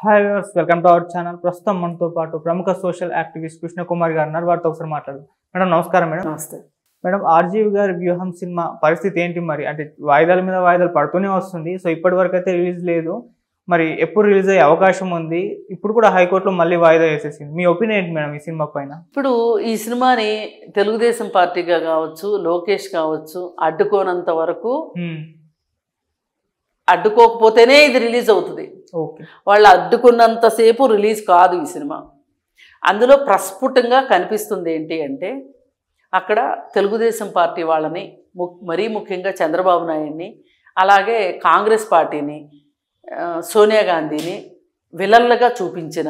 Hi viewers, welcome to our channel. ప్రస్తుతం మనతో పాటు ప్రముఖ సోషల్ యాక్టివిస్ట్ కృష్ణ కుమార్ గారు ఉన్నారు. వారితో ఒకసారి మాట్లాడదాం. మేడం నమస్కారం. మేడం నమస్తే మేడం, ఆర్జీవి గారి వ్యూహం సినిమా పరిస్థితి ఏంటి? మరి అంటే వాయిదాల మీద వాయిదాలు పడుతూనే వస్తుంది. సో ఇప్పటి వరకు అయితే రిలీజ్ లేదు. మరి ఎప్పుడు రిలీజ్ అయ్యే అవకాశం ఉంది? ఇప్పుడు కూడా హైకోర్టులో మళ్ళీ వాయిదా వేసేసింది. మీ ఒపీనియన్ ఏంటి మేడం ఈ సినిమా పైన? ఇప్పుడు ఈ సినిమాని తెలుగుదేశం పార్టీగా కావచ్చు, లోకేష్ కావచ్చు, అడ్డుకోనంత వరకు, అడ్డుకోకపోతేనే ఇది రిలీజ్ అవుతుంది. ఓకే, వాళ్ళు అడ్డుకున్నంతసేపు రిలీజ్ కాదు ఈ సినిమా. అందులో ప్రస్ఫుటంగా కనిపిస్తుంది ఏంటి అంటే, అక్కడ తెలుగుదేశం పార్టీ వాళ్ళని, మరీ ముఖ్యంగా చంద్రబాబు నాయుడిని, అలాగే కాంగ్రెస్ పార్టీని, సోనియా గాంధీని విలన్లుగా చూపించిన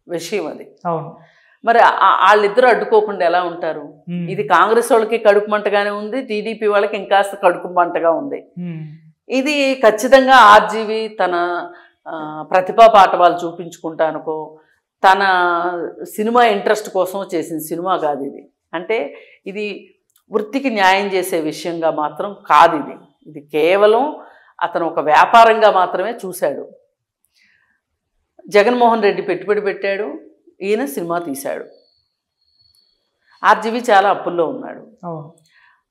విషయం అది. అవును. మరి వాళ్ళిద్దరూ అడ్డుకోకుండా ఎలా ఉంటారు? ఇది కాంగ్రెస్ వాళ్ళకి కడుపు మంటగానే ఉంది, టీడీపీ వాళ్ళకి ఇంకాస్త కడుపు మంటగా ఉంది. ఇది ఖచ్చితంగా ఆర్జీవి తన ప్రతిభా పాఠవాలు చూపించుకుంటానుకో, తన సినిమా ఇంట్రెస్ట్ కోసం చేసిన సినిమా కాదు ఇది. అంటే ఇది వృత్తికి న్యాయం చేసే విషయంగా మాత్రం కాదు. ఇది కేవలం అతను ఒక వ్యాపారంగా మాత్రమే చూశాడు. జగన్మోహన్ రెడ్డి పెట్టుబడి పెట్టాడు, ఈయన సినిమా తీశాడు. ఆర్జీవి చాలా అప్పుల్లో ఉన్నాడు.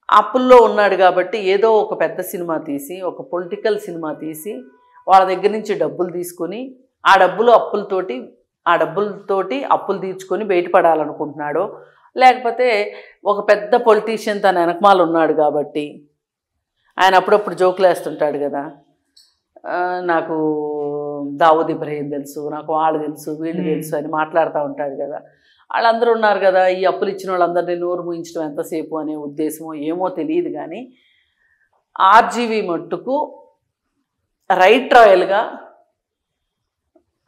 అప్పుల్లో ఉన్నాడు కాబట్టి ఏదో ఒక పెద్ద సినిమా తీసి, ఒక పొలిటికల్ సినిమా తీసి, వాళ్ళ దగ్గర నుంచి డబ్బులు తీసుకొని, ఆ డబ్బులతోటి అప్పులు తీర్చుకొని బయటపడాలనుకుంటున్నాడో, లేకపోతే ఒక పెద్ద పొలిటీషియన్ తన వెనకమాల ఉన్నాడు కాబట్టి, ఆయన అప్పుడప్పుడు జోకులు వేస్తుంటాడు కదా, నాకు దావూద్ ఇబ్రహీం తెలుసు, నాకు వాళ్ళు తెలుసు, వీళ్ళు తెలుసు అని మాట్లాడుతూ ఉంటాడు కదా. వాళ్ళందరూ ఉన్నారు కదా, ఈ అప్పులు ఇచ్చిన వాళ్ళందరినీ నోరు మూయించడం ఎంతసేపు అనే ఉద్దేశమో ఏమో తెలియదు. కానీ ఆర్జీవి మట్టుకు రైట్ రాయల్గా,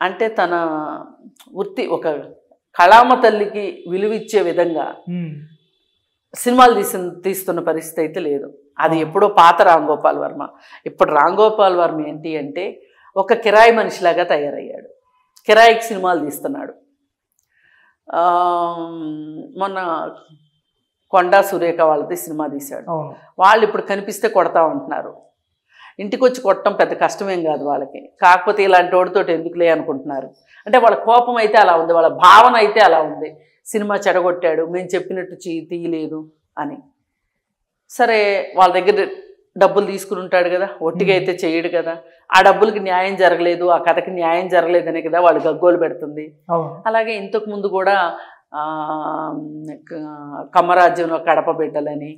అంటే తన వృత్తి ఒక కళామ తల్లికి విలువిచ్చే విధంగా సినిమాలు తీస్తున్న పరిస్థితి అయితే లేదు. అది ఎప్పుడో పాత రాంగోపాల్ వర్మ. ఇప్పుడు రాంగోపాల్ వర్మ ఏంటి అంటే ఒక కిరాయి మనిషిలాగా తయారయ్యాడు. కిరాయికి సినిమాలు తీస్తున్నాడు. మొన్న కొండా సురేఖ వాళ్ళది సినిమా తీశాడు. వాళ్ళు ఇప్పుడు కనిపిస్తే కొడతామంటున్నారు. ఇంటికి వచ్చి కొట్టడం పెద్ద కష్టమేం కాదు వాళ్ళకి. కాకపోతే ఇలాంటి వాడితో ఎందుకులే అనుకుంటున్నారు. అంటే వాళ్ళ కోపం అయితే అలా ఉంది, వాళ్ళ భావన అయితే అలా ఉంది. సినిమా చెడగొట్టాడు, మేము చెప్పినట్టు తీయలేదు అని. సరే, వాళ్ళ దగ్గర డబ్బులు తీసుకుని ఉంటాడు కదా, ఒట్టిగా అయితే చేయడు కదా. ఆ డబ్బులకి న్యాయం జరగలేదు, ఆ కథకి న్యాయం జరగలేదనే కదా వాళ్ళు గగ్గోలు పెడుతుంది. అలాగే ఇంతకుముందు కూడా కమ్మరాజ్యంలో కడప బిడ్డలని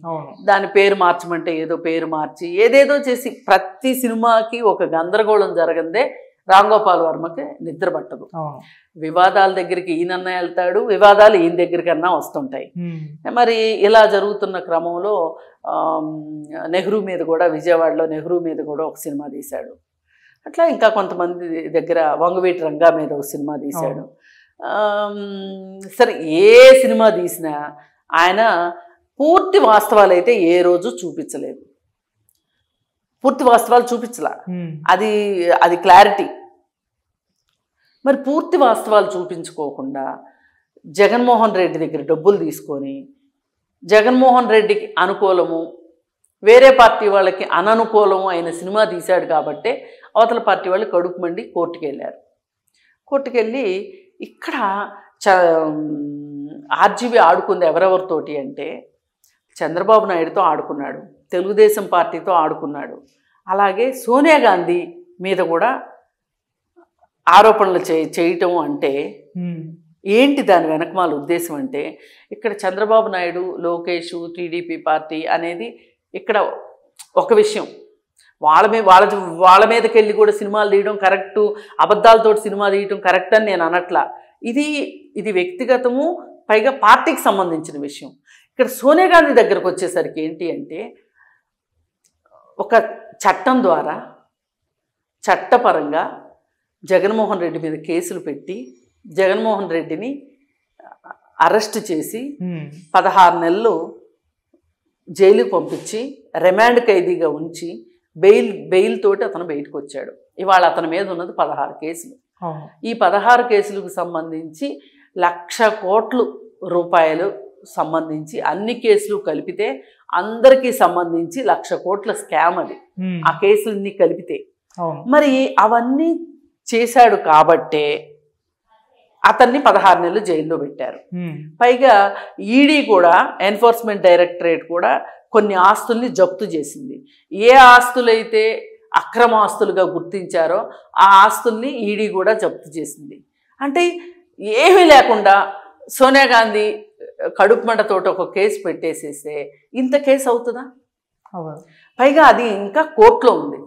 దాని పేరు మార్చమంటే ఏదో పేరు మార్చి ఏదేదో చేసి ప్రతి సినిమాకి ఒక గందరగోళం జరగందే రాంగోపాల్ వర్మకి నిద్ర పట్టదు. వివాదాల దగ్గరికి ఈయనన్నా వెళ్తాడు, వివాదాలు ఈయన దగ్గరికన్నా వస్తుంటాయి. మరి ఇలా జరుగుతున్న క్రమంలో నెహ్రూ మీద కూడా, విజయవాడలో నెహ్రూ మీద కూడా ఒక సినిమా తీశాడు. అట్లా ఇంకా కొంతమంది దగ్గర వంగవీటి రంగా మీద ఒక సినిమా తీశాడు. సరే, ఏ సినిమా తీసినా ఆయన పూర్తి వాస్తవాలు అయితే ఏ రోజు చూపించలేదు. పూర్తి వాస్తవాలు చూపించలా, అది క్లారిటీ. మరి పూర్తి వాస్తవాలు చూపించుకోకుండా జగన్మోహన్ రెడ్డి దగ్గర డబ్బులు తీసుకొని, జగన్మోహన్ రెడ్డికి అనుకూలము, వేరే పార్టీ వాళ్ళకి అననుకూలము అయిన సినిమా తీశాడు కాబట్టి అవతల పార్టీ వాళ్ళు కడుపు మండి కోర్టుకు వెళ్ళారు. కోర్టుకు వెళ్ళి ఇక్కడ ఆర్జీవి ఆడుకుంది ఎవరెవరితోటి అంటే, చంద్రబాబు నాయుడుతో ఆడుకున్నాడు, తెలుగుదేశం పార్టీతో ఆడుకున్నాడు, అలాగే సోనియా గాంధీ మీద కూడా ఆరోపణలు చేయటం. అంటే ఏంటి దాని వెనకమాల ఉద్దేశం అంటే, ఇక్కడ చంద్రబాబు నాయుడు, లోకేష్, టీడీపీ పార్టీ అనేది ఇక్కడ ఒక విషయం. వాళ్ళ మీదకి వెళ్ళి కూడా సినిమాలు తీయడం కరెక్టు, అబద్ధాలతో సినిమా తీయడం కరెక్ట్ అని నేను అనట్లా. ఇది వ్యక్తిగతము, పైగా పార్టీకి సంబంధించిన విషయం. ఇక్కడ సోనియా గాంధీ దగ్గరకు వచ్చేసరికి ఏంటి అంటే, ఒక చట్టం ద్వారా చట్టపరంగా జగన్మోహన్ రెడ్డి మీద కేసులు పెట్టి, జగన్మోహన్ రెడ్డిని అరెస్ట్ చేసి 16 నెలలు జైలుకి పంపించి, రిమాండ్ ఖైదీగా ఉంచి, బెయిల్ తోటి అతను బయటకు వచ్చాడు. ఇవాళ అతని మీద ఉన్నది 16 కేసులు. ఈ 16 కేసులకు సంబంధించి 1,00,000 కోట్ల రూపాయలు సంబంధించి అన్ని కేసులు కలిపితే అందరికీ సంబంధించి 1,00,000 కోట్ల స్కామ్ అది. ఆ కేసులన్నీ కలిపితే మరి అవన్నీ చేశాడు కాబట్టే అతన్ని 16 నెలలు జైల్లో పెట్టారు. పైగా ఈడీ కూడా, ఎన్ఫోర్స్మెంట్ డైరెక్టరేట్ కూడా కొన్ని ఆస్తుల్ని జప్తు చేసింది. ఏ ఆస్తులైతే అక్రమ ఆస్తులుగా గుర్తించారో ఆ ఆస్తుల్ని ఈడీ కూడా జప్తు చేసింది. అంటే ఏమీ లేకుండా సోనియా గాంధీ కడుపు మంటతోటి ఒక కేసు పెట్టేసేస్తే ఇంత కేసు అవుతుందా? పైగా అది ఇంకా కోర్టులో ఉంది.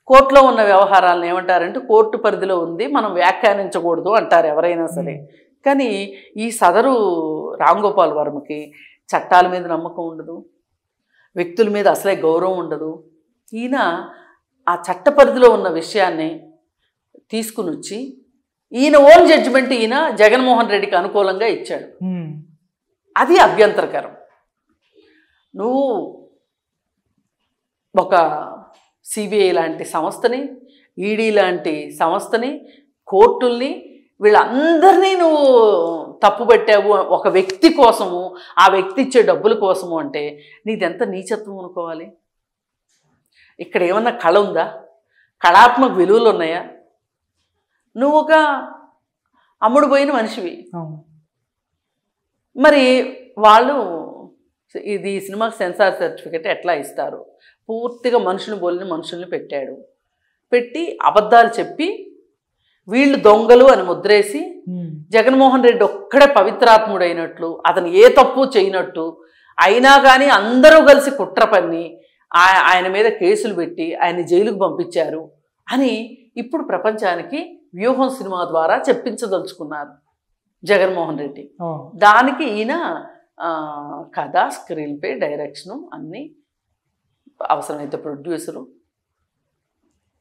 కోర్టులో ఉన్న వ్యవహారాలను ఏమంటారంటే కోర్టు పరిధిలో ఉంది, మనం వ్యాఖ్యానించకూడదు అంటారు ఎవరైనా సరే. కానీ ఈ సదరు రామ్ గోపాల్ వర్మకి చట్టాల మీద నమ్మకం ఉండదు, వ్యక్తుల మీద అసలే గౌరవం ఉండదు. ఈయన ఆ చట్ట పరిధిలో ఉన్న విషయాన్ని తీసుకుని వచ్చి ఈయన ఓన్ జడ్జిమెంట్ ఈయన జగన్మోహన్ రెడ్డికి అనుకూలంగా ఇచ్చాడు. అది అభ్యంతరకరం. నువ్వు ఒక సిబిఐ లాంటి సంస్థని, ఈడీ లాంటి సంస్థని, కోర్టుల్ని, వీళ్ళందరినీ నువ్వు తప్పుపట్టావు ఒక వ్యక్తి కోసము, ఆ వ్యక్తి ఇచ్చే డబ్బుల కోసము అంటే నీదెంత నీచత్వం అనుకోవాలి? ఇక్కడ ఏమన్నా కళ ఉందా? కళాత్మక విలువలు ఉన్నాయా? నువ్వు ఒక అమ్ముడు పోయిన మనిషివి. మరి వాళ్ళు ఇది ఈ సినిమాకి సెన్సార్ సర్టిఫికేట్ ఎట్లా ఇస్తారు? పూర్తిగా మనుషుని బోలిన మనుషుల్ని పెట్టాడు. పెట్టి అబద్ధాలు చెప్పి వీళ్ళు దొంగలు అని ముద్రేసి జగన్మోహన్ రెడ్డి ఒక్కడే పవిత్రాత్ముడైనట్లు, అతను ఏ తప్పు చేయనట్టు, అయినా కానీ అందరూ కలిసి కుట్ర పన్ని ఆయన మీద కేసులు పెట్టి ఆయన జైలుకు పంపించారు అని ఇప్పుడు ప్రపంచానికి వ్యూహం సినిమా ద్వారా చెప్పించదలుచుకున్నారు జగన్మోహన్ రెడ్డి. దానికి ఈయన కథ, స్క్రీన్ ప్లే, డైరెక్షను అన్నీ, అవసరమైతే ప్రొడ్యూసరు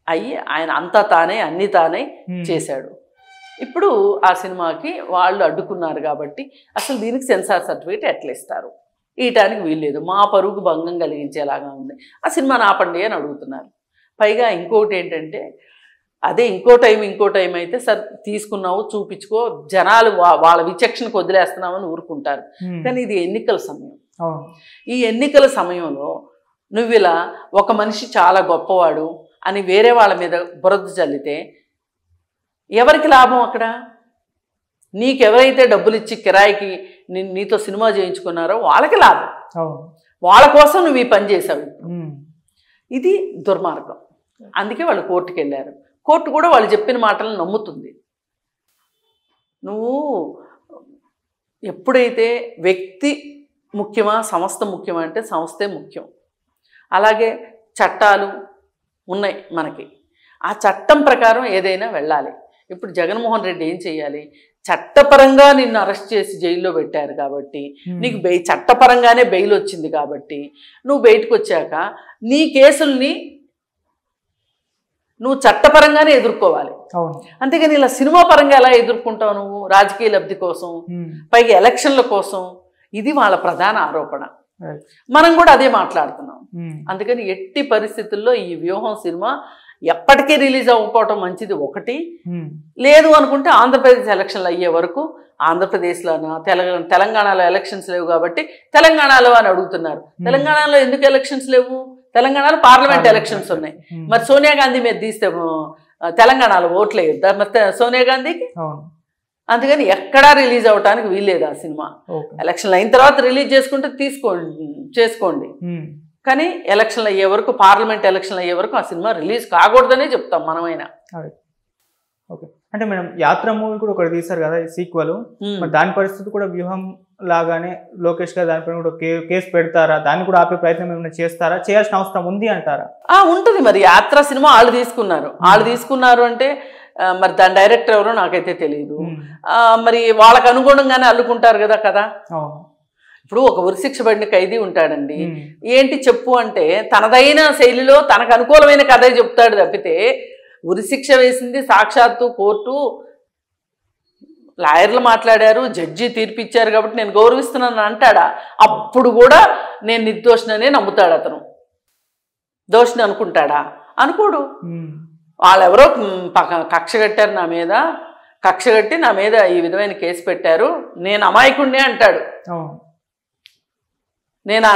అయ్యి ఆయన అంతా తానే అన్నీ తానే చేశాడు. ఇప్పుడు ఆ సినిమాకి వాళ్ళు అడ్డుకున్నారు కాబట్టి అసలు దీనికి సెన్సార్ సర్టిఫికేట్ ఎట్లా ఇస్తారు? ఇయటానికి వీల్లేదు, మా పరువుకు భంగం కలిగించేలాగా ఉంది, ఆ సినిమాని ఆపండి అని అడుగుతున్నారు. పైగా ఇంకోటి ఏంటంటే, అదే ఇంకో టైం అయితే సార్ తీసుకున్నావు చూపించుకో, జనాలు వాళ్ళ విచక్షణకు వదిలేస్తున్నామని ఊరుకుంటారు. కానీ ఇది ఎన్నికల సమయం. ఈ ఎన్నికల సమయంలో నువ్వు ఇలా ఒక మనిషి చాలా గొప్పవాడు అని వేరే వాళ్ళ మీద బురద చల్లితే ఎవరికి లాభం? అక్కడ నీకెవరైతే డబ్బులు ఇచ్చి కిరాయికి నీతో సినిమా చేయించుకున్నారో వాళ్ళకి లాభం. వాళ్ళ కోసం నువ్వు ఈ పని చేసావు. ఇది దుర్మార్గం. అందుకే వాళ్ళు కోర్టుకు వెళ్ళారు. కోర్టు కూడా వాళ్ళు చెప్పిన మాటలను నమ్ముతుంది. నువ్వు ఎప్పుడైతే వ్యక్తి ముఖ్యమా సంస్థ ముఖ్యమా అంటే సంస్థే ముఖ్యం. అలాగే చట్టాలు ఉన్నాయి మనకి, ఆ చట్టం ప్రకారం ఏదైనా వెళ్ళాలి. ఇప్పుడు జగన్మోహన్ రెడ్డి ఏం చేయాలి? చట్టపరంగా నిన్ను అరెస్ట్ చేసి జైల్లో పెట్టారు కాబట్టి నీకు చట్టపరంగానే బెయిల్ వచ్చింది కాబట్టి నువ్వు బయటకు వచ్చాక నీ కేసుల్ని నువ్వు చట్టపరంగానే ఎదుర్కోవాలి. అంతేగాని ఇలా సినిమా పరంగా ఎలా ఎదుర్కొంటావు నువ్వు? రాజకీయ లబ్ధి కోసం, పైగా ఎలక్షన్ల కోసం. ఇది వాళ్ళ ప్రధాన ఆరోపణ. మనం కూడా అదే మాట్లాడుతున్నాం. అందుకని ఎట్టి పరిస్థితుల్లో ఈ వ్యూహం సినిమా ఎప్పటికీ రిలీజ్ అవ్వకపోవటం మంచిది ఒకటి. లేదు అనుకుంటే ఆంధ్రప్రదేశ్ ఎలక్షన్లు అయ్యే వరకు, ఆంధ్రప్రదేశ్లోనా తెలంగాణలో ఎలక్షన్స్ లేవు కాబట్టి తెలంగాణలో అని అడుగుతున్నారు. తెలంగాణలో ఎందుకు ఎలక్షన్స్ లేవు? తెలంగాణలో పార్లమెంట్ ఎలక్షన్స్ ఉన్నాయి. మరి సోనియా గాంధీ మీద తీస్తే తెలంగాణలో ఓట్లు వేయద్దా మరి సోనియా గాంధీకి? అందుకని ఎక్కడా రిలీజ్ అవడానికి వీల్లేదు ఆ సినిమా. ఎలక్షన్లు అయిన తర్వాత రిలీజ్ చేసుకుంటే చేసుకోండి. కానీ ఎలక్షన్లు అయ్యే వరకు, పార్లమెంట్ ఎలక్షన్లు అయ్యే వరకు ఆ సినిమా రిలీజ్ కాకూడదనే చెప్తాం మనమైనా. ఓకే, అంటే మేడం యాత్ర మూవీ కూడా ఒకటి తీశారు కదా సీక్వెల్, మరి దాని పరిస్థితి కూడా వ్యూహం లాగానే లోకేష్ గారు దానిపైన కూడా కేసు పెడతారా? దాన్ని కూడా ఆపే ప్రయత్నం ఏమైనా చేస్తారా? చేయాల్సిన అవసరం ఉంది అంటారా? ఉంటుంది. మరి యాత్ర సినిమా వాళ్ళు తీసుకున్నారు అంటే మరి దాని డైరెక్టర్ ఎవరో నాకైతే తెలియదు. మరి వాళ్ళకు అనుగుణంగానే అల్లుకుంటారు కదా. ఇప్పుడు ఒక ఉరిశిక్ష పడిన ఖైదీ ఉంటాడండి, ఏంటి చెప్పు అంటే తనదైన శైలిలో తనకు అనుకూలమైన కథే చెప్తాడు తప్పితే ఉరిశిక్ష వేసింది సాక్షాత్తు కోర్టు, లాయర్లు మాట్లాడారు, జడ్జి తీర్పిచ్చారు కాబట్టి నేను గౌరవిస్తున్నాను అంటాడా? అప్పుడు కూడా నేను నిర్దోషిననే నమ్ముతాడు అతను. దోషిని అనుకుంటాడా? అనుకోడు. వాళ్ళెవరో కక్ష కట్టారు నా మీద, కక్ష కట్టి నా మీద ఈ విధమైన కేసు పెట్టారు, నేను అమాయకుడినే అంటాడు. నేను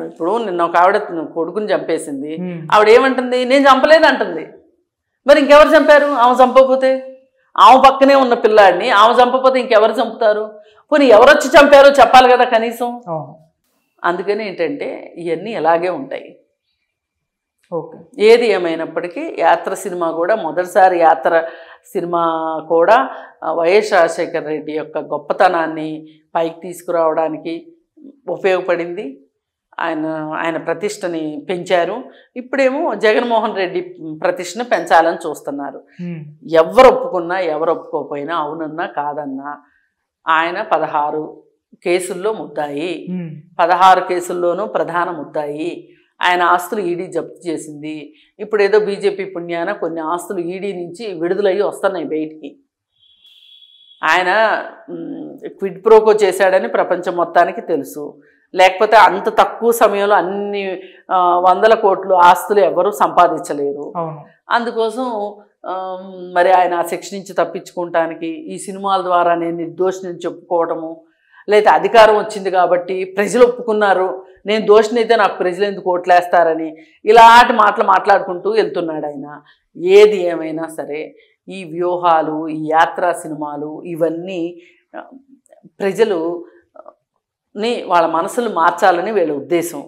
ఇప్పుడు నిన్న ఒక ఆవిడ కొడుకుని చంపేసింది, ఆవిడ ఏమంటుంది? నేను చంపలేదు అంటుంది. మరి ఇంకెవరు చంపారు? ఆమె చంపకపోతే, ఆమె పక్కనే ఉన్న పిల్లాడిని ఆమె చంపకపోతే ఇంకెవరు చంపుతారు? పోనీ ఎవరొచ్చి చంపారో చెప్పాలి కదా కనీసం. అందుకని ఏంటంటే ఇవన్నీ ఇలాగే ఉంటాయి. ఓకే. ఏది ఏమైనప్పటికీ యాత్ర సినిమా కూడా, మొదటిసారి యాత్ర సినిమా కూడా వైఎస్ రాజశేఖర రెడ్డి యొక్క గొప్పతనాన్ని పైకి తీసుకురావడానికి ఉపయోగపడింది. ఆయన ప్రతిష్టని పెంచారు. ఇప్పుడేమో జగన్మోహన్ రెడ్డి ప్రతిష్టను పెంచాలని చూస్తున్నారు. ఎవరు ఒప్పుకున్నా ఎవరు ఒప్పుకోకపోయినా, అవునన్నా కాదన్నా, ఆయన 16 కేసుల్లో ముద్దాయి, 16 కేసుల్లోనూ ప్రధాన ముద్దాయి. ఆయన ఆస్తులు ఈడీ జప్తు చేసింది. ఇప్పుడు ఏదో బీజేపీ పుణ్యాన కొన్ని ఆస్తులు ఈడీ నుంచి విడుదలయ్యి వస్తున్నాయి బయటికి. ఆయన క్విడ్ ప్రోకో చేశాడని ప్రపంచం మొత్తానికి తెలుసు. లేకపోతే అంత తక్కువ సమయంలో అన్ని 100 కోట్లు ఆస్తులు ఎవరు సంపాదించలేరు. అందుకోసం మరి ఆయన ఆ శిక్ష నుంచి తప్పించుకోవటానికి ఈ సినిమాల ద్వారా నేను నిర్దోషిని చెప్పుకోవటము, లేదా అధికారం వచ్చింది కాబట్టి ప్రజలు ఒప్పుకున్నారు, నేను దోషినైతే నాకు ప్రజలు ఎందుకు ఓట్లేస్తారని ఇలాంటి మాటలు మాట్లాడుకుంటూ వెళ్తున్నాడు ఆయన. ఏది ఏమైనా సరే ఈ వ్యూహాలు, ఈ యాత్రా సినిమాలు ఇవన్నీ ప్రజలుని వాళ్ళ మనసులు మార్చాలని వీళ్ళ ఉద్దేశం.